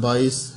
22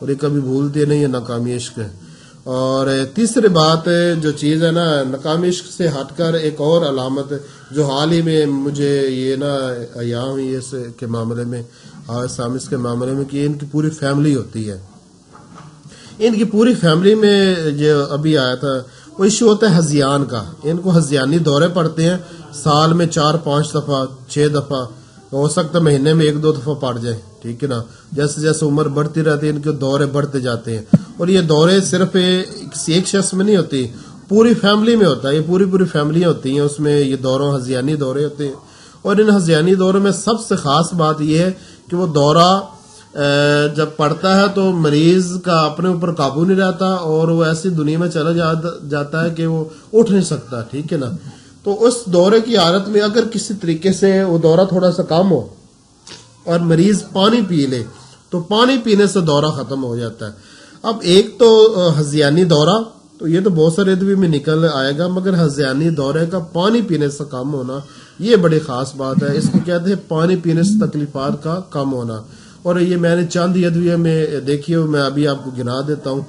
اور یہ کبھی بھولتے نہیں، یہ ناکامی عشق ہے. اور تیسری بات جو چیز ہے نا ناکامی عشق سے ہٹ کر ایک اور علامت جو حال ہی میں مجھے یہ نا عیاں ہوئی اس کے معاملے میں، حارث سامس کے معاملے میں، کہ ان کی پوری فیملی ہوتی ہے. ان کی پوری فیملی میں جو ابھی آیا تھا وہ ایشو ہوتا ہے ہذیان کا. ان کو ہذیانی دورے پڑتے ہیں سال میں 4-5 دفعہ 6 دفعہ، ہو سکتا ہے مہینے میں 1-2 دفعہ پڑ جائے، ٹھیک ہے نا. جیسے جیسے عمر بڑھتی رہتی ہے ان کے دورے بڑھتے جاتے ہیں. اور یہ دورے صرف کسی ایک شخص میں نہیں ہوتی، پوری فیملی میں ہوتا ہے. یہ پوری فیملیاں ہوتی ہیں، اس میں یہ دوروں ہذیانی دورے ہوتے ہیں. اور ان ہذیانی دوروں میں سب سے خاص بات یہ ہے کہ وہ دورہ جب پڑتا ہے تو مریض کا اپنے اوپر قابو نہیں رہتا اور وہ ایسی دنیا میں چلا جاتا ہے کہ وہ اٹھ نہیں سکتا، ٹھیک ہے نا. تو اس دورے کی حالت میں اگر کسی طریقے سے وہ دورہ تھوڑا سا کم ہو اور مریض پانی پی لے تو پانی پینے سے دورہ ختم ہو جاتا ہے. اب ایک تو ہذیانی دورہ تو یہ تو بہت سارے ادویے میں نکل آئے گا، مگر ہذیانی دورے کا پانی پینے سے کم ہونا یہ بڑی خاص بات ہے. اس کو کہتے ہیں پانی پینے سے تکلیفات کا کم ہونا. اور یہ میں نے چند ادویہ میں دیکھی ہو، میں ابھی آپ کو گنا دیتا ہوں.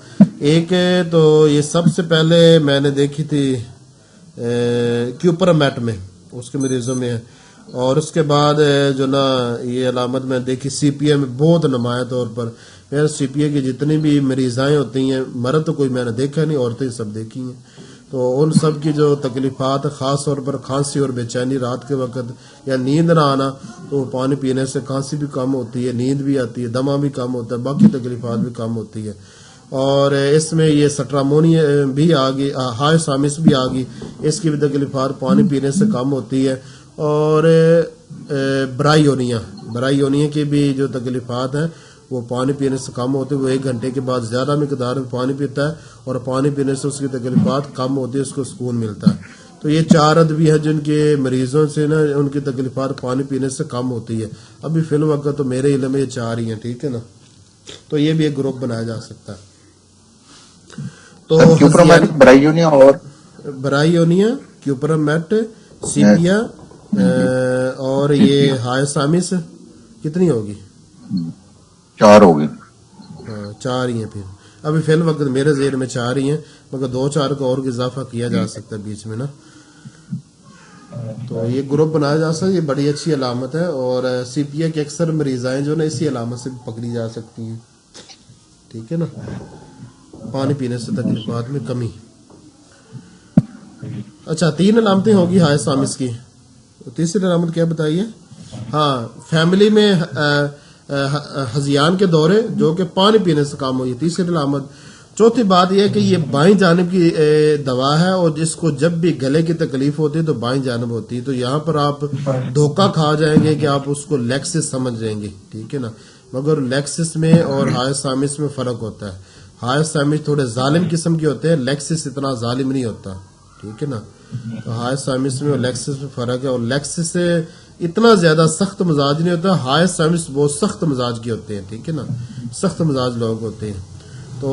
ایک تو یہ سب سے پہلے میں نے دیکھی تھی کیوپرمیٹ میں، اس کے مریضوں میں ہے. اور اس کے بعد جو نا یہ علامت میں دیکھی سی پی اے میں بہت نمایاں طور پر. میں سی پی اے کی جتنی بھی مریضائیں ہوتی ہیں، مرد تو کوئی میں نے دیکھا نہیں، عورتیں سب دیکھی ہیں. تو ان سب کی جو تکلیفات خاص طور پر کھانسی اور بے چینی رات کے وقت یا نیند نہ آنا، تو پانی پینے سے کھانسی بھی کم ہوتی ہے، نیند بھی آتی ہے، دمہ بھی کم ہوتا ہے، باقی تکلیفات بھی کم ہوتی ہے. اور اس میں یہ سٹرامونی بھی آ گئی، ہائے سامس بھی آ گئی، اس کی بھی تکلیفات پانی پینے سے کم ہوتی ہے. اور برائیونیا کی بھی جو تکلیفات ہیں وہ پانی پینے سے کم ہوتے ہیں. وہ 1 گھنٹے کے بعد زیادہ مقدار میں پانی پیتا ہے اور پانی پینے سے اس کی تکلیفات کم ہوتی ہے، اس کو سکون ملتا ہے. تو یہ 4 ادویہ ہیں جن کے مریضوں سے نا ان کی تکلیفات پانی پینے سے کم ہوتی ہے. ابھی فی الوقت تو میرے علم میں یہ 4 ہی ہیں، ٹھیک ہے نا. تو یہ بھی ایک گروپ بنایا جا سکتا ہے. تو برائیونیا، کیوپرمیٹ، سیپیا اور یہ ہائے سامس کتنی ہوگی؟ 4 ہوگی. ہاں 4 ہی ہیں. پھر ابھی فی الوقت میرے ذہن میں 4 ہی ہیں، مگر 2-4 کو اور اضافہ کیا جا سکتا ہے بیچ میں نا. تو یہ گروپ بنایا جا سکتا ہے، یہ بڑی اچھی علامت ہے. اور سی پی اے کے اکثر مریضائیں جو نا اسی علامت سے بھی پکڑی جا سکتی ہیں، ٹھیک ہے نا. پانی پینے سے تکلیفات میں کمی. اچھا 3 علامتیں ہوگی ہائے سامس کی. تیسری علامت کیا بتائیے؟ ہاں فیملی میں ہذیان کے دورے جو کہ پانی پینے سے کام ہوئی، تیسری علامت. چوتھی بات یہ ہے کہ یہ بائیں جانب کی دوا ہے اور جس کو جب بھی گلے کی تکلیف ہوتی ہے تو بائیں جانب ہوتی ہے. تو یہاں پر آپ دھوکہ کھا جائیں گے کہ آپ اس کو لیکسس سمجھ جائیں گے، ٹھیک ہے نا. مگر لیکسس میں اور ہائے سامس میں فرق ہوتا ہے. ہائے سامس تھوڑے ظالم قسم کے ہوتے ہیں، لیکسس اتنا ظالم نہیں ہوتا، ٹھیک ہے نا. تو ہائے سامس میں اور لیکسس میں فرق ہے. اور لیکسس سے اتنا زیادہ سخت مزاج نہیں ہوتا، ہائے سامس بہت سخت مزاج کے ہوتے ہیں، ٹھیک ہے نا. سخت مزاج لوگ ہوتے ہیں. تو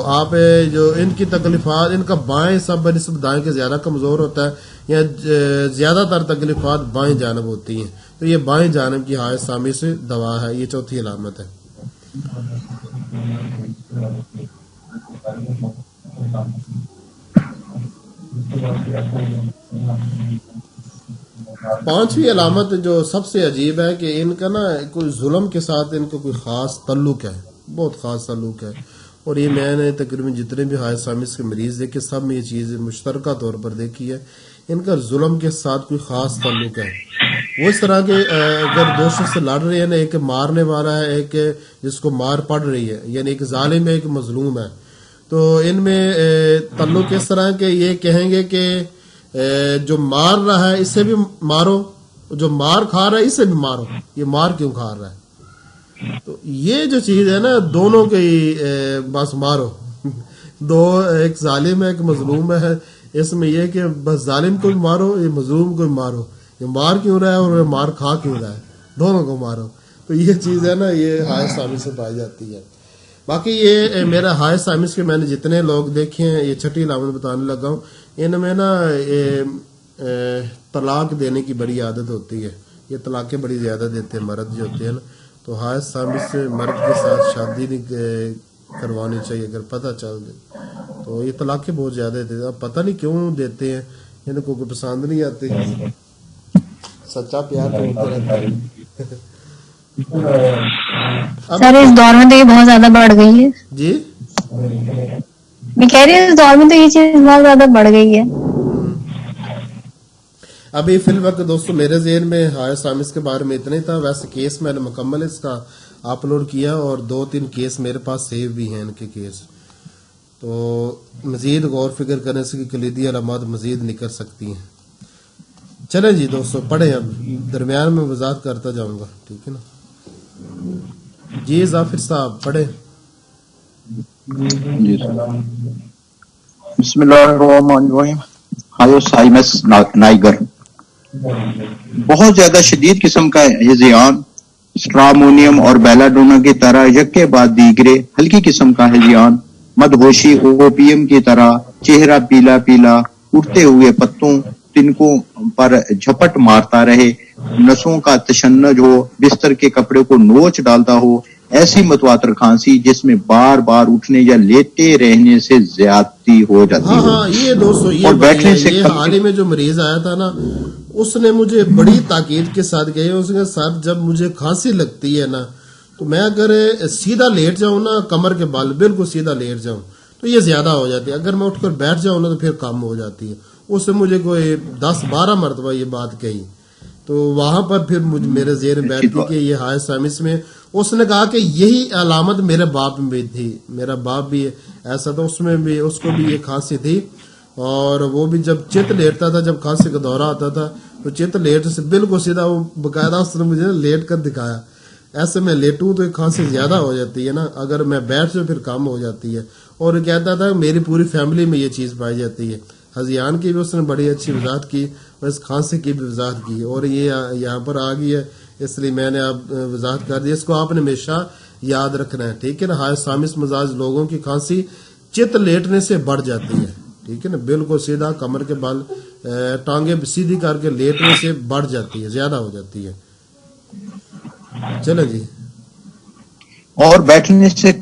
آپ جو ان کی تکلیفات، ان کا بائیں حصہ بنسبت دائیں کے زیادہ کمزور ہوتا ہے، یا زیادہ تر تکلیفات بائیں جانب ہوتی ہیں. تو یہ بائیں جانب کی ہائے سامس دوا ہے. یہ چوتھی علامت ہے. پانچویں علامت جو سب سے عجیب ہے کہ ان کا نا کوئی ظلم کے ساتھ ان کا کوئی خاص تعلق ہے، بہت خاص تعلق ہے. اور یہ میں نے تقریباً جتنے بھی ہائے سامس کے مریض دیکھے سب میں یہ چیز مشترکہ طور پر دیکھی ہے، ان کا ظلم کے ساتھ کوئی خاص تعلق ہے. وہ اس طرح کے اگر 2 شخص لڑ رہے ہیں نا، ایک مارنے والا ہے، ایک جس کو مار پڑ رہی ہے، یعنی ایک ظالم ہے ایک مظلوم ہے. تو ان میں تعلق اس طرح کہ یہ کہیں گے کہ جو مار رہا ہے اسے بھی مارو، جو مار کھا رہا ہے اسے بھی مارو، یہ مار کیوں کھا رہا ہے. تو یہ جو چیز ہے نا دونوں کے بس مارو. ایک ظالم ہے ایک مظلوم ہے، اس میں یہ کہ بس ظالم کو بھی مارو، یہ مظلوم کو بھی مارو. یہ مار کیوں رہا ہے اور یہ مار کھا کیوں رہا ہے، دونوں کو مارو. تو یہ چیز ہے نا یہ ہائے سامس سے پائی جاتی ہے. باقی یہ میرا ہائے سامس کے میں نے جتنے لوگ دیکھے ہیں، یہ چھٹی علامت بتانے لگا ہوں، ان میں نا طلاق دینے کی بڑی عادت ہوتی ہے. یہ طلاقیں بڑی زیادہ دیتے ہیں مرد جو ہوتے ہیں نا. تو ہائے سامس سے مرد کے ساتھ شادی نہیں کروانی چاہیے اگر پتہ چل جائے. تو یہ طلاقیں بہت زیادہ دیتے ہیں, اب پتہ نہیں کیوں دیتے ہیں, ان کو پسند نہیں آتے. سچا پیار تو ہوتا رہتا ہے. سر اس دور میں تو یہ بہت زیادہ بڑھ گئی ہے. جی میں کہہ رہی ہوں اس دور میں تو یہ چیز بہت زیادہ بڑھ گئی ہے. ابھی فی الوقت دوستو میرے ذہن میں حائض سامس کے بارے میں اتنا ہی تھا. ویسے کیس میں نے مکمل اس کا اپلوڈ کیا اور 2-3 کیس میرے پاس سیو بھی ہیں ان کے کیس. تو مزید غور فکر کرنے سے کلیدی علامات مزید نکل سکتی ہیں. چلیں جی دوستو پڑھیں, اب درمیان میں وضاحت کرتا جاؤں گا, ٹھیک ہے نا. جی ظافر صاحب پڑھیں. جی بسم اللہ الرحمن الرحیم. ہائیوسائمس نائگر بہت زیادہ شدید قسم کا ہیزیان, اسٹرامونیم اور بیلاڈونا کی طرح یکے بعد دیگرے ہلکی قسم کا ہیزیان, مدہوشی اوپیم کی طرح, چہرہ پیلا پیلا, اٹھتے ہوئے پتوں تنکوں پر جھپٹ مارتا رہے, نسوں کا تشنج ہو, بستر کے کپڑے کو نوچ ڈالتا ہو, ایسی متواتر کھانسی جس میں بار بار اٹھنے یا لیٹے رہنے سے زیادتی ہو جاتی ہو. ہاں یہ دوستو اور بیٹھنے سے یہ حال ہی میں جو مریض آیا تھا نا, اس نے مجھے بڑی تاکید کے ساتھ کہی, اس نے سر جب مجھے کھانسی لگتی ہے نا تو میں اگر سیدھا لیٹ جاؤں نا, کمر کے بال بالکل سیدھا لیٹ جاؤں تو یہ زیادہ ہو جاتی ہے, اگر میں اٹھ کر بیٹھ جاؤں نا تو پھر کم ہو جاتی ہے. اس نے مجھے کوئی 10-12 مرتبہ یہ بات کہی. تو وہاں پر پھر میرے ذہن میں بیٹھ گئی کہ یہ حائض سامس میں. اس نے کہا کہ یہی علامت میرے باپ میں بھی تھی, میرا باپ بھی ایسا تھا, اس میں بھی اس کو بھی یہ کھانسی تھی, اور وہ بھی جب چت لیٹتا تھا, جب کھانسی کا دورہ آتا تھا تو چت لیٹ سے بالکل سیدھا, وہ باقاعدہ اس نے مجھے لیٹ کر دکھایا, ایسے میں لیٹوں تو کھانسی زیادہ ہو جاتی ہے نا, اگر میں بیٹھ جاؤں پھر کم ہو جاتی ہے. اور کہتا تھا میری پوری فیملی میں یہ چیز پائی جاتی ہے. ہذیان کی بھی اس نے بڑی اچھی وضاحت کی, اور اس کھانسی کی بھی وضاحت کی, اور یہ یہاں پر آ گئی ہے اس لیے میں نے اب وضاحت کر دی. اس کو آپ نے ہمیشہ یاد رکھنا ہے, ٹھیک ہے نا. حائض سامس مزاج لوگوں کی کھانسی چت لیٹنے سے بڑھ جاتی ہے, ٹھیک ہے نا, بالکل سیدھا کمر کے بال ٹانگیں سیدھی کر کے لیٹنے سے بڑھ جاتی ہے, زیادہ ہو جاتی ہے. چلیں جی. اور بیٹھنے سے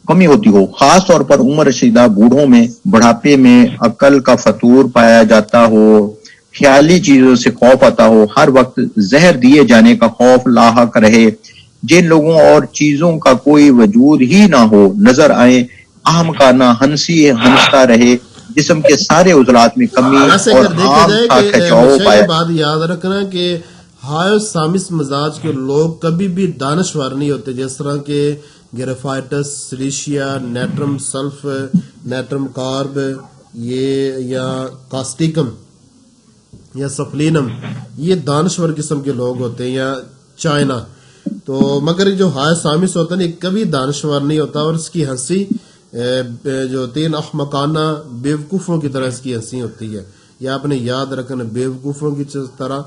کمی ہوتی ہو, خاص طور پر عمر رسیدہ بوڑھوں میں, بڑھاپے میں عقل کا فطور پایا جاتا ہو, خیالی چیزوں سے خوف آتا ہو, ہر وقت زہر دیے جانے کا خوف لاحق رہے, جن لوگوں اور چیزوں کا کوئی وجود ہی نہ ہو نظر آئے, احمقانہ ہنستا رہے, جسم کے سارے عضلات میں کمی اور عام کا کھچاؤ پایا. بات یاد رکھنا کہ حائض سامس مزاج کے لوگ کبھی بھی دانشور نہیں ہوتے, جس طرح کے گریفائٹس, سلیشیا, نیٹرم سلف, نیٹرم کارب, یہ یا کاسٹیکم یا سفلینم, یہ دانشور قسم کے لوگ ہوتے ہیں, یا چائنا. تو مگر جو حائض سامس ہوتا ہے کبھی دانشور نہیں ہوتا, اور اس کی ہنسی جو تین احمقانہ بیوقوفوں کی طرح اس کی ہنسی ہوتی ہے. یہ آپ نے یاد رکھنا, بیوقوفوں کی طرح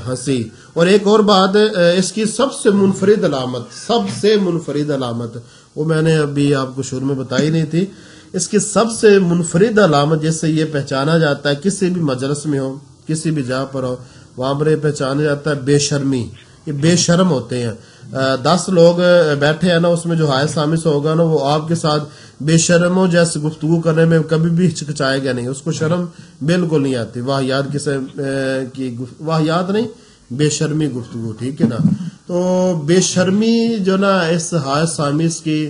ہنسی. اور ایک اور بات, اس کی سب سے منفرد علامت وہ میں نے ابھی آپ کو شروع میں بتائی نہیں تھی. اس کی سب سے منفرد علامت جس سے یہ پہچانا جاتا ہے, کسی بھی مجلس میں ہو, کسی بھی جگہ پر ہو, وہاں پر یہ پہچانا جاتا ہے بے شرمی. یہ بے شرم ہوتے ہیں. 10 لوگ بیٹھے ہیں نا, اس میں جو حائض سامس ہوگا نا وہ آپ کے ساتھ بے شرم ہو جیسے گفتگو کرنے میں کبھی بھی ہچکچائے گا نہیں, اس کو شرم بالکل نہیں آتی. واہیات نہیں, بے شرمی گفتگو, ٹھیک ہے نا. تو بے شرمی جو نا اس حائض سامس کی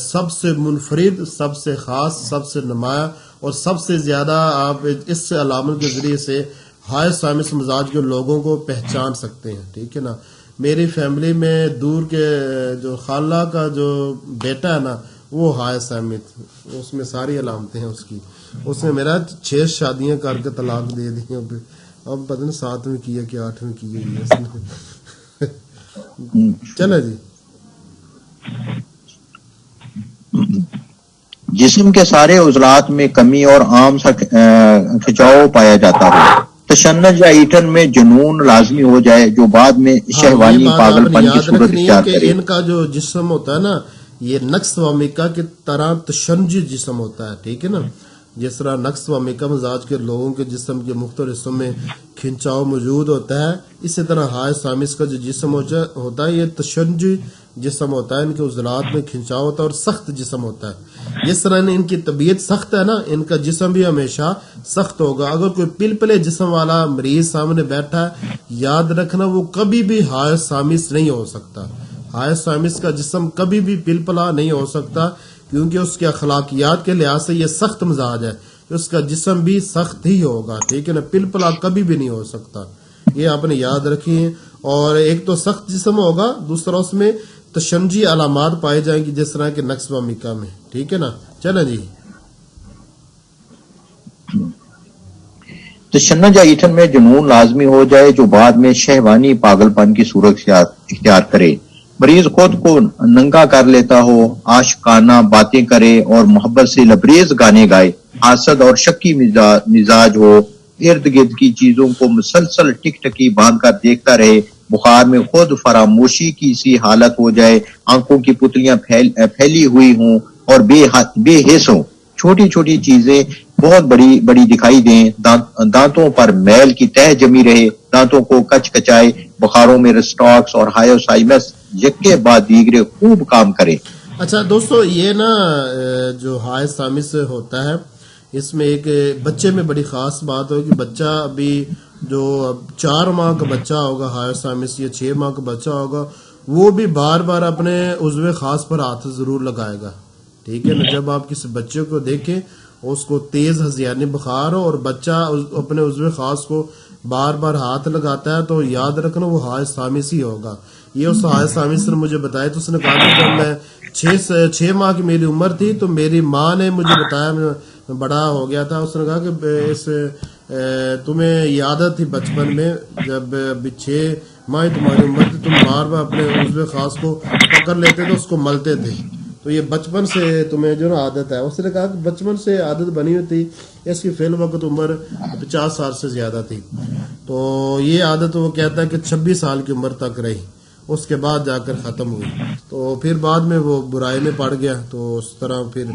سب سے منفرد, سب سے خاص, سب سے نمایاں اور سب سے زیادہ آپ اس علامت کے ذریعے سے حائض سامس مزاج کے لوگوں کو پہچان سکتے ہیں, ٹھیک ہے نا. میری فیملی میں دور کے جو خالہ کا جو بیٹا ہے نا وہ حائض سامس, اس میں ساری علامتیں ہیں اس کی. اس نے میرا 6 شادیاں کر کے طلاق دے دی, اب پتہ نہیں 7ویں کی ہے کہ 8ویں کی ہے اس نے. چلے جی. جسم کے سارے عضلات میں کمی اور عام سا کھچاؤ پایا جاتا ہو, تشنج یا ایٹھن میں جنون لازمی ہو جائے جو بعد میں شہوانی پاگل پن کی صورت اختیار کرے. ان کا جو جسم ہوتا ہے نا یہ نقص وامیکا کی طرح تشنجی جسم ہوتا ہے, ٹھیک ہے نا. جس طرح نقص و مکہ مزاج کے لوگوں کے جسم کے مختلف حصوں میں کھنچاؤ موجود ہوتا ہے، اسی طرح حائض سامس کا جو جسم ہوتا ہے یہ تشنجی جسم ہوتا ہے، ان کے عضلات میں کھنچاؤ ہوتا ہے اور سخت جسم ہوتا ہے۔ جس طرح ان کی طبیعت سخت ہے نا، ان کا جسم بھی ہمیشہ سخت ہوگا۔ اگر کوئی پلپلے جسم والا مریض سامنے بیٹھا ہے، یاد رکھنا وہ کبھی بھی حائض سامس نہیں ہو سکتا۔ حائض سامس کا جسم کبھی بھی پلپلا نہیں ہو سکتا، کیونکہ اس کے اخلاقیات کے لحاظ سے یہ سخت مزاج ہے، اس کا جسم بھی سخت ہی ہوگا، ٹھیک ہے نا، پلپلا کبھی بھی نہیں ہو سکتا، یہ آپ نے یاد رکھیے۔ اور ایک تو سخت جسم ہوگا، دوسرا اس میں تشنجی علامات پائے جائیں گی جس طرح کے نقص و مکہ میں، ٹھیک ہے نا۔ چلیں جی، تشنج یا ایتھن میں جنون لازمی ہو جائے جو بعد میں شہوانی پاگل پن کی صورت اختیار کرے، مریض خود کو ننگا کر لیتا ہو، عاشقانہ باتیں کرے اور محبت سے لبریز گانے گائے، حاسد اور شکی مزاج ہو، ارد گرد کی چیزوں کو مسلسل ٹک ٹکی باندھ کر دیکھتا رہے، بخار میں خود فراموشی کی سی حالت ہو جائے، آنکھوں کی پتلیاں پھیلی ہوئی ہوں اور بے حس ہوں، چھوٹی چھوٹی چیزیں بہت بڑی بڑی دکھائی دیں، دانتوں پر میل کی تہ جمی رہے، دانتوں کو کچ کچائے، بخاروں میں رسٹاکس اور ہائیوسائمس یکے بعد دیگرے خوب کام کرے۔ اچھا دوستو، یہ نا جو حائض سامس ہوتا ہے، اس میں ایک بچے میں بڑی خاص بات ہو کہ بچہ ابھی جو 4 ماہ کا بچہ ہوگا، حائض سامس یا 6 ماہ کا بچہ ہوگا، وہ بھی بار بار اپنے عضو خاص پر ہاتھ ضرور لگائے گا، ٹھیک ہے نا۔ جب آپ کسی بچے کو دیکھیں اس کو تیز ہذیانی بخار ہو اور بچہ اپنے عضو خاص کو بار بار ہاتھ لگاتا ہے، تو یاد رکھنا وہ حائض سامس ہی ہوگا۔ یہ اس حائض سامس نے مجھے بتایا، تو اس نے کہا کہ جب میں 6 ماہ کی میری عمر تھی تو میری ماں نے مجھے بتایا، میں بڑا ہو گیا تھا، اس نے کہا کہ تمہیں یہ عادت تھی بچپن میں، جب ابھی 6 ماہ تمہاری عمر تھی، تم بار بار اپنے عضو خاص کو پکڑ لیتے تھے، اس کو ملتے تھے، تو یہ بچپن سے تمہیں جو نا عادت ہے۔ اس نے کہا کہ بچپن سے عادت بنی ہوئی تھی، اس کی فی الوقت عمر 50 سال سے زیادہ تھی، تو یہ عادت وہ کہتا ہے کہ 26 سال کی عمر تک رہی، اس کے بعد جا کر ختم ہوئی، تو پھر بعد میں وہ برائی میں پڑ گیا، تو اس طرح پھر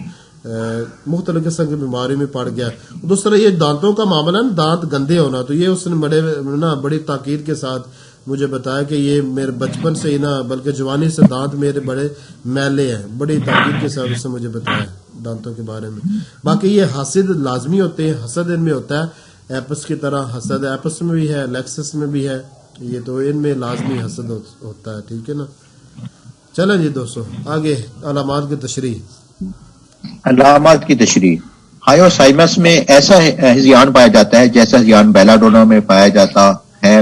مختلف قسم کی بیماری میں پڑ گیا۔ دوسرا یہ دانتوں کا معاملہ ہے، دانت گندے ہونا، تو یہ اس نے بڑی تاکید کے ساتھ مجھے بتایا کہ یہ میرے بچپن سے ہی نہ بلکہ جوانی سے دانت میرے بڑے میلے ہیں، بڑی تاکید کے ساتھ اس نے مجھے بتایا دانتوں کے بارے میں۔ باقی یہ حاسد لازمی ہوتے ہیں، حسد ان میں ہوتا ہے، ایپس کی طرح حسد ایپس میں بھی ہے، لیکسس میں بھی ہے، یہ تو ان میں لازمی حسد ہوتا ہے، ٹھیک ہے نا۔ چلیں جی دوستو، آگے علامات کی تشریح۔ علامات کی تشریح، ہائیوسائمس میں ایسا ہذیان پایا جاتا ہے جیسا ہذیان بیلاڈونا میں پایا جاتا ہے،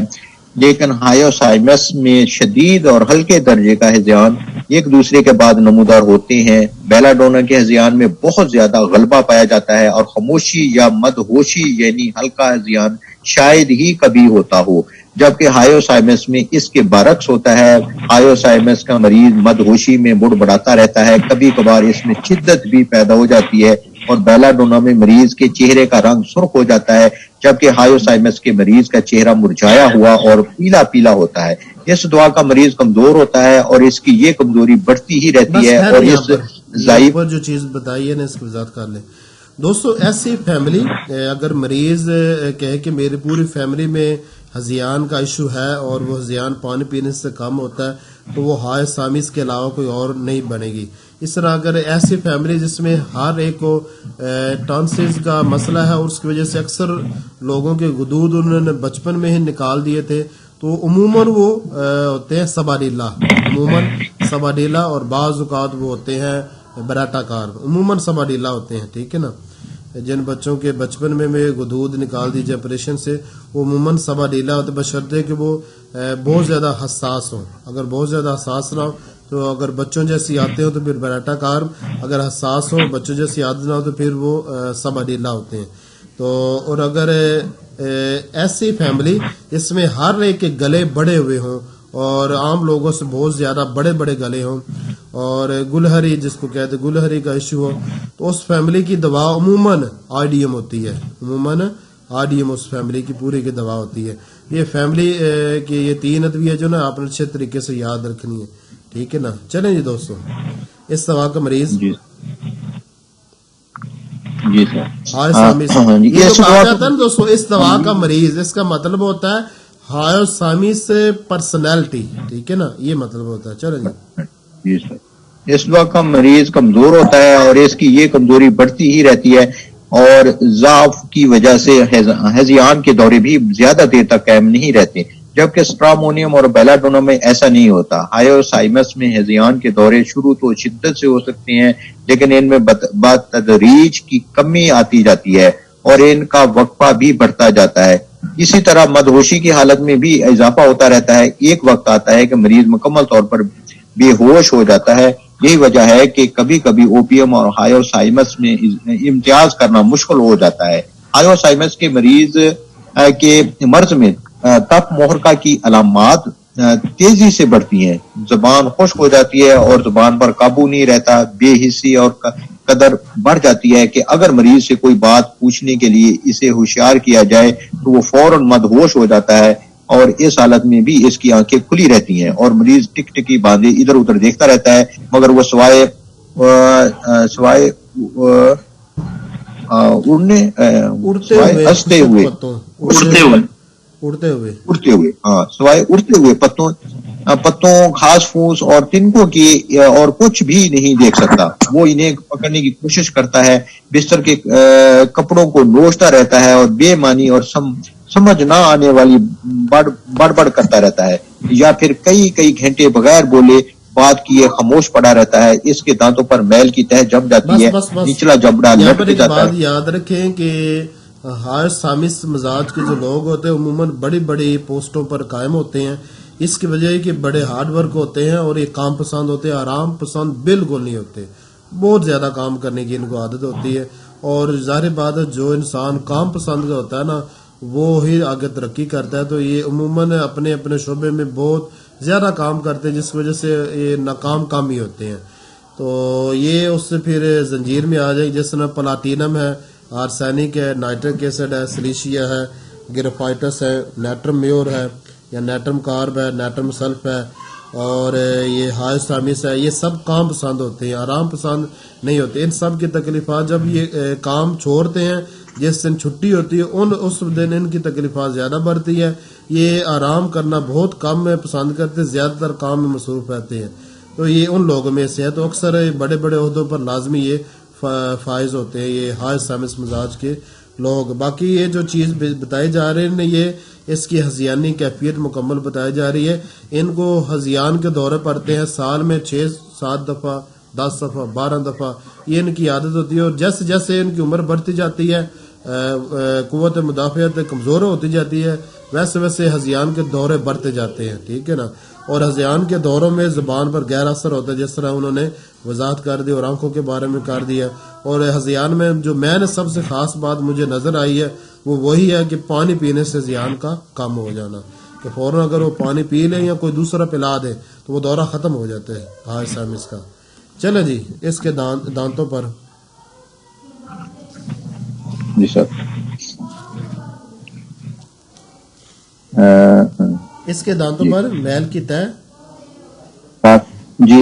لیکن ہائیوسائمس میں شدید اور ہلکے درجے کا ہذیان ایک دوسرے کے بعد نمودار ہوتے ہیں۔ بیلاڈونا کے ہذیان میں بہت زیادہ غلبہ پایا جاتا ہے اور خاموشی یا مدہوشی یعنی ہلکا ہذیان شاید ہی کبھی ہوتا ہو، جبکہ ہائیوسائمس میں اس کے برعکس ہوتا ہے۔ ہائیوسائمس کا مریض مدہوشی میں بڑبڑاتا رہتا ہے، کبھی کبھار اس میں شدت بھی پیدا ہو جاتی ہے، اور بیلاڈونا میں مریض کے چہرے کا رنگ سرخ ہو جاتا ہے، جبکہ ہائیوسائمس کے مریض کا چہرہ مرجھایا ہوا اور پیلا پیلا ہوتا ہے۔ اس دعا کا مریض کمزور ہوتا ہے اور اس کی یہ کمزوری بڑھتی ہی رہتی ہے، اور اس ضعیف پر جو چیز بتائی ہے نا اس کی وضاحت کر لیں دوستو۔ ایسی فیملی اگر مریض کہے کہ میری پوری فیملی میں ہذیان کا ایشو ہے اور وہ ہذیان پانی پینے سے کم ہوتا ہے، تو وہ حائض سامس کے علاوہ کوئی اور نہیں بنے گی۔ اس طرح اگر ایسی فیملی جس میں ہر ایک کو ٹانسلز کا مسئلہ ہے اور اس کی وجہ سے اکثر لوگوں کے غدود انہوں نے بچپن میں ہی نکال دیے تھے، تو عموماً وہ ہوتے ہیں سباڈیلا، عموماً سباڈیلا، اور بعض اوقات وہ ہوتے ہیں براٹا کار، عموماً سباڈیلا ہوتے ہیں، ٹھیک ہے نا۔ جن بچوں کے بچپن میں غدود نکال دیجیے آپریشن سے، وہ عموماً سباڈیلا ہوتے، بشرطے کہ وہ بہت زیادہ حساس ہوں۔ اگر بہت زیادہ حساس نہ ہو تو اگر بچوں جیسی آتے ہو تو پھر براٹا کار، اگر حساس ہو بچوں جیسی عادت نہ ہو تو پھر وہ سباڈیلا ہوتے ہیں۔ تو اور اگر ایسی فیملی جس میں ہر ایک کے گلے بڑے ہوئے ہوں اور عام لوگوں سے بہت زیادہ بڑے بڑے گلے ہوں، اور گلہری جس کو کہتے ہیں گلہری کا ایشو ہو، تو اس فیملی کی دوا عموماً آئیڈیم ہوتی ہے، عموماً آئیڈیم اس فیملی کی پوری کی دوا ہوتی ہے۔ یہ فیملی کی یہ 3 ادویہ جو نا آپ نے اچھے طریقے سے یاد رکھنی ہے، ٹھیک ہے نا۔ چلیں جی دوستو، اس دوا کا مریض جی جی سر. ہائیوسامس. جی، یہ جو اس کہا دوا جاتا ہے نا دوستو اس دوا کا مریض، اس کا مطلب ہوتا ہے ہائیوسامس پرسنالٹی، ٹھیک ہے نا، یہ مطلب ہوتا ہے. چلو جی. جی سر. اس دوا کا مریض کمزور ہوتا ہے اور اس کی یہ کمزوری بڑھتی ہی رہتی ہے، اور ضعف کی وجہ سے ہذیان کے دورے بھی زیادہ دیر تک قائم نہیں رہتے، جبکہ سٹرامونیم اور بیلاڈونا میں ایسا نہیں ہوتا. ہائیوسائمس میں ہذیان کے دورے شروع تو شدت سے ہو سکتے ہیں، لیکن ان میں بتدریج کی کمی آتی جاتی ہے اور ان کا وقفہ بھی بڑھتا جاتا ہے. اسی طرح مدہوشی کی حالت میں بھی اضافہ ہوتا رہتا ہے. ایک وقت آتا ہے کہ مریض مکمل طور پر بے ہوش ہو جاتا ہے. یہی وجہ ہے کہ کبھی کبھی اوپیم اور ہائیوسائمس میں امتیاز کرنا مشکل ہو جاتا ہے. ہائیوسائمس کے مریض کے مرض میں تپ محرکہ کی علامات تیزی سے بڑھتی ہیں، زبان خشک ہو جاتی ہے اور زبان پر قابو نہیں رہتا، بے حسی اور قدر بڑھ جاتی ہے کہ اگر مریض سے کوئی بات پوچھنے کے لیے اسے ہوشیار کیا جائے تو وہ فوراً مدہوش ہو جاتا ہے، اور اس حالت میں بھی اس کی آنکھیں کھلی رہتی ہیں اور مریض ٹک ٹکی باندھے ادھر ادھر دیکھتا رہتا ہے، مگر وہ سوائے اڑنے اڑتے سوائے ہوئے ہنستے خشک ہوئے پتوں، اڑتے ہوئے. سوائے اڑتے ہوئے پتوں، گھاس پھوس اور تنکوں کی اور کچھ بھی نہیں دیکھ سکتا. وہ انہیں پکڑنے کی کوشش کرتا ہے، بستر کے کپڑوں کو نوچتا رہتا ہے اور بے معنی اور سمجھ نہ آنے والی بڑبڑ کرتا رہتا ہے، یا پھر کئی کئی گھنٹے بغیر بولے بات کیے خاموش پڑا رہتا ہے. اس کے دانتوں پر میل کی تہ جم جاتی ہے، بس نچلا جبڑا یہاں پر لٹک ایک جاتا بات ہے. یاد رکھیں کہ ہائیوسامس مزاج کے جو لوگ ہوتے ہیں عموماً بڑی بڑی پوسٹوں پر قائم ہوتے ہیں. اس کی وجہ ہے کہ بڑے ہارڈ ورک ہوتے ہیں اور یہ کام پسند ہوتے ہیں، آرام پسند بالکل نہیں ہوتے، بہت زیادہ کام کرنے کی ان کو عادت ہوتی ہے. اور ظاہر بات ہے جو انسان کام پسند کا ہوتا ہے نا وہ ہی آگے ترقی کرتا ہے. تو یہ عموماً اپنے اپنے شعبے میں بہت زیادہ کام کرتے ہیں، جس وجہ سے یہ ناکام کام ہی ہوتے ہیں. تو یہ اس سے پھر زنجیر میں آ جائے، جس طرح پلاٹینم ہے، آرسینک ہے، نائٹرک ایسڈ ہے، سلیشیا ہے، گریفائٹس ہے، نیٹرم میور ہے یا نیٹرم کارب ہے، نیٹرم سلف ہے، اور یہ ہائیوسامس ہے. یہ سب کام پسند ہوتے ہیں، آرام پسند نہیں ہوتے. ان سب کی تکلیفات جب یہ کام چھوڑتے ہیں، جس دن چھٹی ہوتی ہے اس دن ان کی تکلیفات زیادہ بڑھتی ہے. یہ آرام کرنا بہت کم میں پسند کرتے، زیادہ تر کام میں مصروف رہتے ہیں. تو یہ ان لوگوں میں سے ہے. تو اکثر بڑے بڑے عہدوں پر لازمی یہ فائز ہوتے ہیں، یہ ہائیوسامس مزاج کے لوگ. باقی یہ جو چیز بتائی جا رہی ہے یہ اس کی ہذیانی کیفیت مکمل بتائی جا رہی ہے. ان کو ہذیان کے دورے پڑتے ہیں سال میں 6-7 دفعہ، 10 دفعہ، 12 دفعہ، یہ ان کی عادت ہوتی ہے. اور جیسے جیسے ان کی عمر بڑھتی جاتی ہے، قوت مدافعت کمزور ہوتی جاتی ہے، ویسے ویسے ہذیان کے دورے بڑھتے جاتے ہیں، ٹھیک ہے نا. اور ہذیان کے دوروں میں زبان پر گہرا اثر ہوتا ہے، جس طرح انہوں نے وضاحت کر دی اور آنکھوں کے بارے میں کر دیا. اور ہذیان میں جو میں نے سب سے خاص بات مجھے نظر آئی ہے وہ وہی ہے کہ پانی پینے سے ہذیان کا کم ہو جانا، کہ فوراً اگر وہ پانی پی لیں یا کوئی دوسرا پلا دے تو وہ دورہ ختم ہو جاتا ہے ہائیوسامس کا. چلے جی. اس کے دانتوں پر جی سر. اس کے دانتوں پر میل کی تہ جی،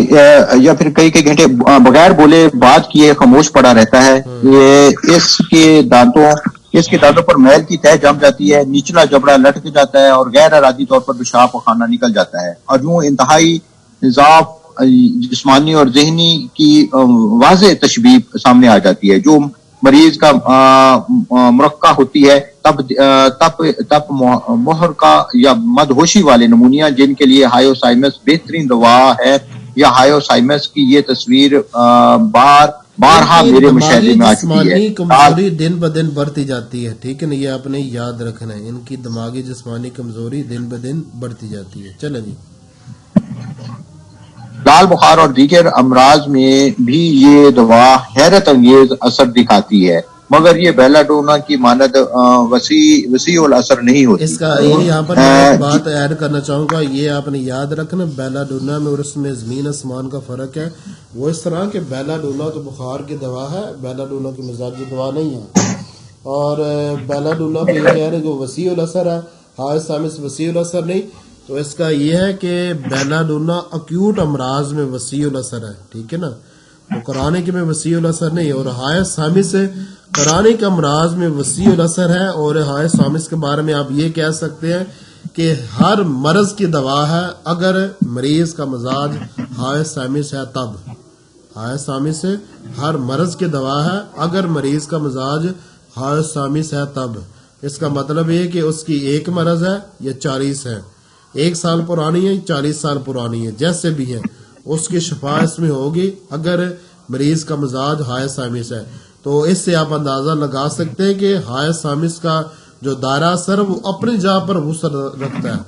یا پھر کئی کئی گھنٹے بغیر بولے بات کیے خاموش پڑا رہتا ہے. یہ اس کے دانتوں پر میل کی تہ جم جاتی ہے، نچلا جبڑا لٹک جاتا ہے اور غیر ارادی طور پر پیشاب پخانہ نکل جاتا ہے. اور یوں انتہائی ضعف جسمانی اور ذہنی کی واضح تشبیہ سامنے آ جاتی ہے، جو مریض کا مرقع ہوتی ہے. تب محرکہ یا مدہوشی والے نمونیا جن کے لیے ہائیوسائمس بہترین دوا ہے، یا ہائیوسائمس کی یہ تصویر بارہا میرے مشاہدے میں آ چکی ہے. جسمانی کمزوری دن بدن بڑھتی جاتی ہے، ٹھیک ہے نا، یہ آپ نے یاد رکھنا ہے. ان کی دماغی جسمانی کمزوری دن بدن بڑھتی جاتی ہے. چلیں جی. لال بخار اور دیگر امراض میں بھی یہ دوا حیرت انگیز اثر دکھاتی ہے، مگر یہ بیلاڈونا کی مانند وسیع الاثر نہیں ہوتی. اس کا یہاں پر میں ایک بات ایڈ کرنا چاہوں گا، یہ آپ نے یاد رکھنا، بیلاڈونا میں اور اس میں زمین آسمان کا فرق ہے. وہ اس طرح کہ بیلاڈونا تو بخار کی دوا ہے، بیلاڈونا کی مزاجی دوا نہیں ہے. اور بیلاڈونا پہ یہ کہہ رہے ہیں کہ وسیع الاثر ہے، ہائیوسامس وسیع الاثر نہیں. تو اس کا یہ ہے کہ بیلاڈونا اکیوٹ امراض میں وسیع الاثر ہے، ٹھیک ہے نا. تو قرآن کے میں وسیع الاسر نہیں ہے، اور ہائے سامس سے قرآن کا امراض میں وسیع الاسر ہے، اور ہائے سامس کے بارے میں آپ یہ کہہ سکتے ہیں کہ ہر مرض کی دوا ہے اگر مریض کا مزاج ہائے سامس ہے تب. ہائے سامس سے ہر مرض کی دوا ہے اگر مریض کا مزاج ہائے سامس ہے تب. اس کا مطلب یہ کہ اس کی ایک مرض ہے یا 40 ہے، 1 سال پرانی ہے 40 سال پرانی ہے، جیسے بھی ہے اس کی شفا اس میں ہوگی اگر مریض کا مزاج ہائے سامس ہے. تو اس سے آپ اندازہ لگا سکتے ہیں کہ ہائے سامس کا جو دائرہ اثر وہ اپنی جگہ پر وسعت رکھتا ہے،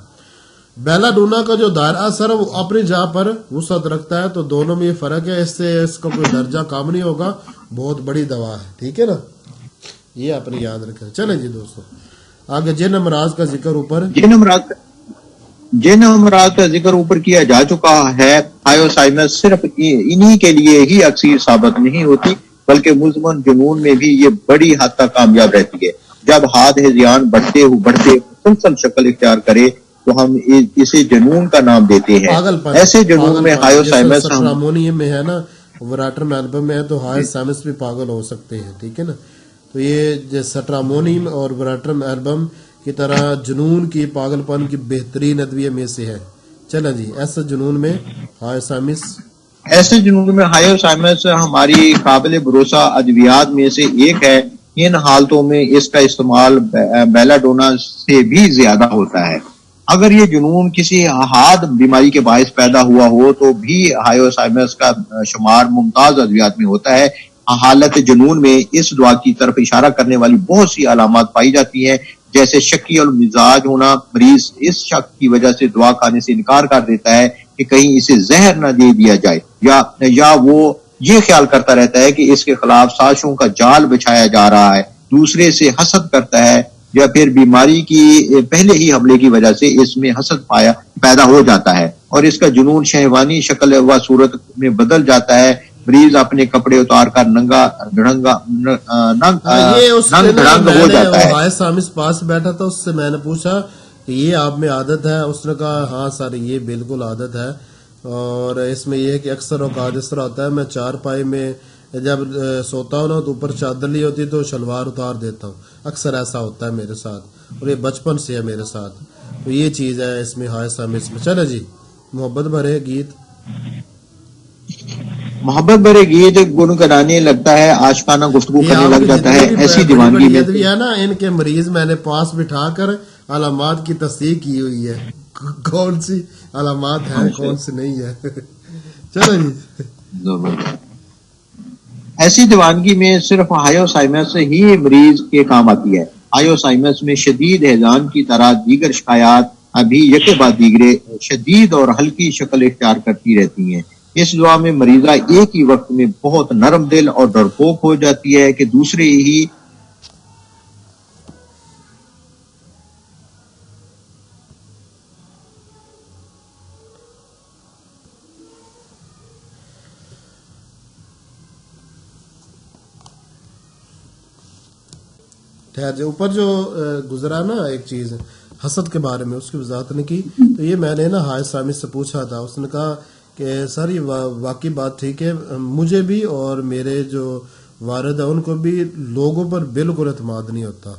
بیلا ڈونا کا جو دائرہ اثر ہے وہ اپنی جگہ پر وسعت رکھتا ہے. تو دونوں میں یہ فرق ہے، اس سے اس کا کوئی درجہ کام نہیں ہوگا، بہت بڑی دوا ہے. ٹھیک ہے نا، یہ آپ نے یاد رکھا. چلیں جی دوستو آگے جن امراض کا ذکر اوپر جن امراض کا ذکر اوپر کیا جا چکا ہے، ہائیوسائمس صرف انہی کے لیے ہی اکثیر ثابت نہیں ہوتی بلکہ مزمن جنون میں بھی یہ بڑی حد تک کامیاب رہتی ہے. جب حاد ہذیان بڑھتے مسلسل شکل اختیار کرے تو ہم اسے جنون کا نام دیتے ہیں. ایسے جنون میں ہائیوسائمس میں ہے نا، وراٹر میلبم میں ہے تو ہائیوسائمس بھی پاگل ہو سکتے ہیں. ٹھیک ہے نا، تو یہ سٹرامونیم اور وراٹر میلبم کی طرح جنون کی پاگل پن کی بہترین ادویہ میں سے ہے. چلیں جی ایسے جنون میں ہائیوسائمس ہماری قابل بھروسہ ادویات میں سے ایک ہے. ان حالتوں میں اس کا استعمال بیلا ڈونا سے بھی زیادہ ہوتا ہے. اگر یہ جنون کسی حاد بیماری کے باعث پیدا ہوا ہو تو بھی ہائیوسائمس کا شمار ممتاز ادویات میں ہوتا ہے. حالت جنون میں اس دعا کی طرف اشارہ کرنے والی بہت سی علامات پائی جاتی ہیں، جیسے شکی اور مزاج ہونا. مریض اس شک کی وجہ سے دعا کھانے سے انکار کر دیتا ہے کہ کہیں اسے زہر نہ دے دیا جائے، یا وہ یہ خیال کرتا رہتا ہے کہ اس کے خلاف سازشوں کا جال بچھایا جا رہا ہے. دوسرے سے حسد کرتا ہے، یا پھر بیماری کی پہلے ہی حملے کی وجہ سے اس میں حسد پیدا ہو جاتا ہے اور اس کا جنون شہوانی شکل و صورت میں بدل جاتا ہے. مریض اپنے کپڑے اتار کر ننگ دھڑنگ ہو جاتا ہے. ہائے سامس پاس بیٹھا تھا، اس سے میں نے پوچھا کہ یہ آپ میں عادت ہے؟ اس نے کہا ہاں سر یہ بالکل عادت ہے، اور اس میں یہ ہے کہ اکثر اوقات اس طرح ہوتا ہے میں چار پائی میں جب سوتا ہوں نا تو اوپر چادر لی ہوتی تو شلوار اتار دیتا ہوں. اکثر ایسا ہوتا ہے میرے ساتھ، اور یہ بچپن سے ہے میرے ساتھ. تو یہ چیز ہے اس میں ہائے سامس میں. چلے جی محبت بھرے گیت گنگنانے لگتا ہے، عاشقانہ گفتگو کرنے لگ جاتا ہے. ایسی دیوانگی میں ہے نا ان کے مریض میں نے پاس بٹھا کر علامات کی تصدیق کی ہوئی ہے، کون سی علامات ہیں کون سی نہیں ہے. چلو جی ایسی دیوانگی میں صرف ہائیوسائمس ہی مریض کے کام آتی ہے. ہائیوسائمس میں شدید ہیضان کی طرح دیگر شکایات ابھی یکے بعد دیگرے شدید اور ہلکی شکل اختیار کرتی رہتی ہیں. اس دعا میں مریضہ ایک ہی وقت میں بہت نرم دل اور ڈرپوک ہو جاتی ہے کہ دوسرے ہی اوپر جو گزرا نا ایک چیز حسد کے بارے میں اس کی وضاحت نے کی. تو یہ میں نے نا ہائے سامس سے پوچھا تھا، اس نے کہا کہ سر یہ واقعی بات ٹھیک ہے، مجھے بھی اور میرے جو والد ہیں ان کو بھی لوگوں پر بالکل اعتماد نہیں ہوتا،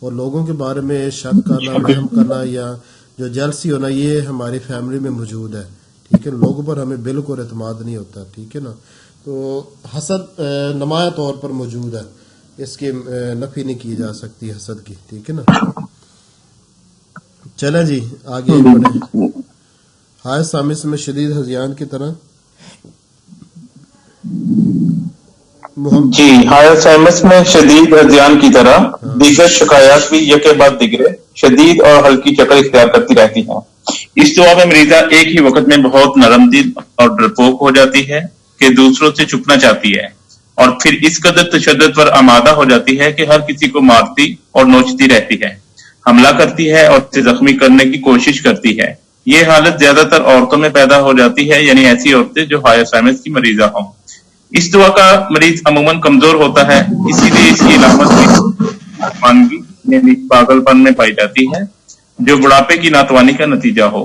اور لوگوں کے بارے میں شک کرنا وہم کرنا یا جو جیلسی ہونا یہ ہماری فیملی میں موجود ہے. ٹھیک ہے، لوگوں پر ہمیں بالکل اعتماد نہیں ہوتا. ٹھیک ہے نا، تو حسد نمایاں طور پر موجود ہے، اس کی نفی نہیں کی جا سکتی حسد کی. ٹھیک ہے نا، چلیں جی آگے بڑھیں. ہائے سامس میں شدید ہذیان کی طرح جی ہائے سامس میں شدید ہذیان کی طرح دیگر شکایات بھی یکے بعد دیگرے شدید اور ہلکی شکل اختیار کرتی رہتی ہیں. اس دعا میں مریضہ ایک ہی وقت میں بہت نرم دل اور ڈرپوک ہو جاتی ہے کہ دوسروں سے چھپنا چاہتی ہے، اور پھر اس قدر تشدد پر آمادہ ہو جاتی ہے کہ ہر کسی کو مارتی اور نوچتی رہتی ہے، حملہ کرتی ہے اور اسے زخمی کرنے کی کوشش کرتی ہے. یہ حالت زیادہ تر عورتوں میں پیدا ہو جاتی ہے، یعنی ایسی عورتیں جو ہائیوسائمس کی مریضہ ہوں. اس دعا کا مریض عموماً کمزور ہوتا ہے، اسی لیے اس کی علامت بھی یعنی پاگل پن میں پائی جاتی ہے جو بڑھاپے کی ناتوانی کا نتیجہ ہو.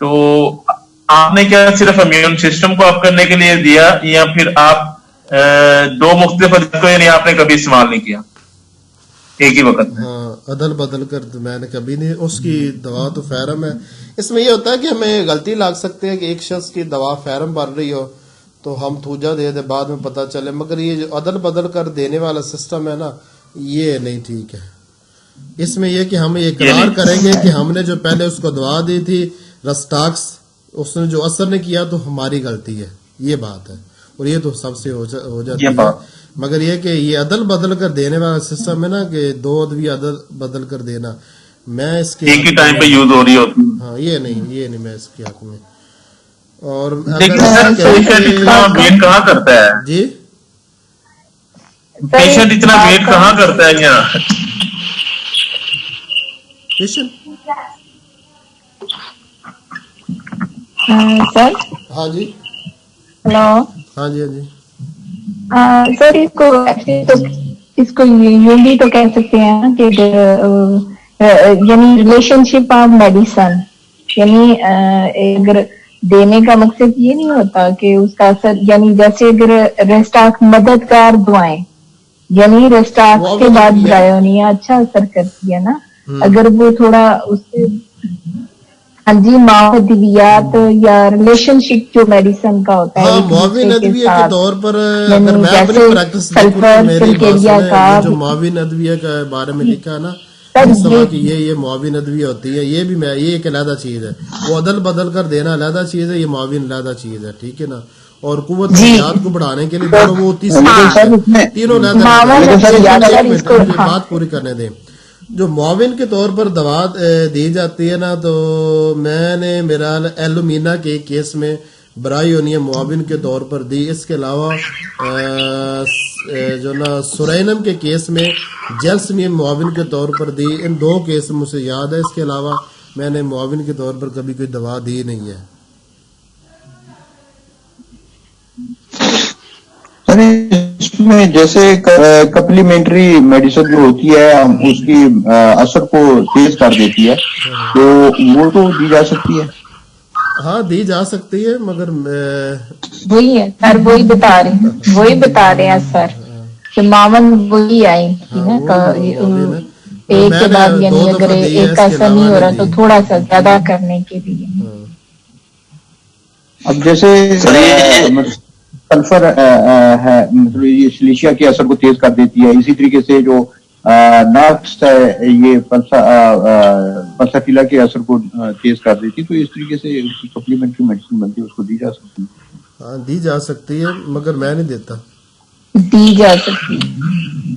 تو آپ نے کیا صرف امیون سسٹم کو اپ کرنے کے لیے دیا یا پھر آپ دو مختلف ادویات کو یعنی آپ نے کبھی استعمال نہیں کیا ایک ہی وقت میں؟ ہاں عدل بدل کر میں نے کبھی نہیں. اس کی دوا تو فیرم ہے. اس میں یہ ہوتا ہے کہ ہمیں غلطی لگ سکتی ہے کہ ایک شخص کی دوا فیرم بن رہی ہو تو ہم تھوجا دے دیں بعد میں پتہ چلے, مگر یہ جو عدل بدل کر دینے والا سسٹم ہے نا یہ نہیں ٹھیک ہے. اس میں یہ کہ ہم یہ اقرار کریں گے کہ ہم نے جو پہلے اس کو دوا دی تھی رسٹاکس, اس نے جو اثر نہیں کیا تو ہماری غلطی ہے, یہ بات ہے. اور یہ تو سب سے ہو جاتی ہے, مگر یہ کہ یہ عدل بدل کر دینے والا سسٹم ہے نا کہ دو ادویہ عدل بدل کر دینا, میں اس کے ایک ہی ٹائم پہ یوز ہو رہی ہوتی ہے. ہاں یہ نہیں میں اس کے حق میں. اور لیکن سر پیشنٹ اتنا ویٹ کہاں کرتا ہے, جی پیشنٹ اتنا ویٹ کہاں کرتا ہے یہاں پیشنٹ. سر ہاں جی ہلو ہاں جی سر اس کو یوں بھی تو کہہ سکتے ہیں کہ یعنی ریلیشن شپ آف میڈیسن, یعنی اگر دینے کا مقصد یہ نہیں ہوتا کہ اس کا اثر, یعنی جیسے اگر ریسٹاک مددگار دعائیں, یعنی ریسٹاک کے بعد برایونیا اچھا اثر کرتی ہے نا, اگر وہ تھوڑا اس سے ہاں جی معاوضیات یا ریلیشن شپ جو میڈیسن کا ہوتا ہے ہاں معاون ادویہ کے طور پر اگر میں اپنی پریکٹس دیکھوں تو میری بات سنیں, یہ جو معاون ادویہ کے بارے میں لکھا ہے نا اس طرح کی یہ معاون ادویہ ہوتی ہے, یہ بھی یہ ایک علیحدہ چیز ہے. وہ عدل بدل کر دینا علیحدہ چیز ہے, یہ معاون علیحدہ چیز ہے, ٹھیک ہے نا. اور قوت حیات کو بڑھانے کے لیے دونوں وہ تینوں علیحدہ. بات پوری کرنے دیں. جو معاون کے طور پر دوا دی جاتی ہے نا تو میں نے میرا ایلومینا کے کیس میں برایونیم معاون کے طور پر دی. اس کے علاوہ جو نا سورینم کے کیس میں جیلسمیم معاون کے طور پر دی. ان دو کیس مجھے یاد ہے, اس کے علاوہ میں نے معاون کے طور پر کبھی کوئی دوا دی نہیں ہے. اس میں جیسے کمپلیمنٹری میڈیسن جو ہوتی ہے اس کی اثر کو تیز کر دیتی ہے تو وہ تو دی جا سکتی ہے. ہاں دی جا سکتی ہے, مگر وہی ہے سر, وہی بتا رہے ہیں سر کہ معاون وہی آئی تھی نا ایک کے بعد, یعنی اگر ایک کا اثر نہیں ہو رہا تو تھوڑا سا زیادہ کرنے کے لیے. اب جیسے سلفر ہے مطلب یہ سلیشیا کے اثر کو تیز کر دیتی ہے, اسی طریقے سے جو ناکس ہے یہ پلساٹیلا کے اثر کو تیز کر دیتی ہے, تو اس طریقے سے اس کی سپلیمنٹری میڈیسن بنتی ہے, اس کو دی جا سکتی ہے. ہاں دی جا سکتی ہے, مگر میں نہیں دیتا. دی جا سکتی ہے.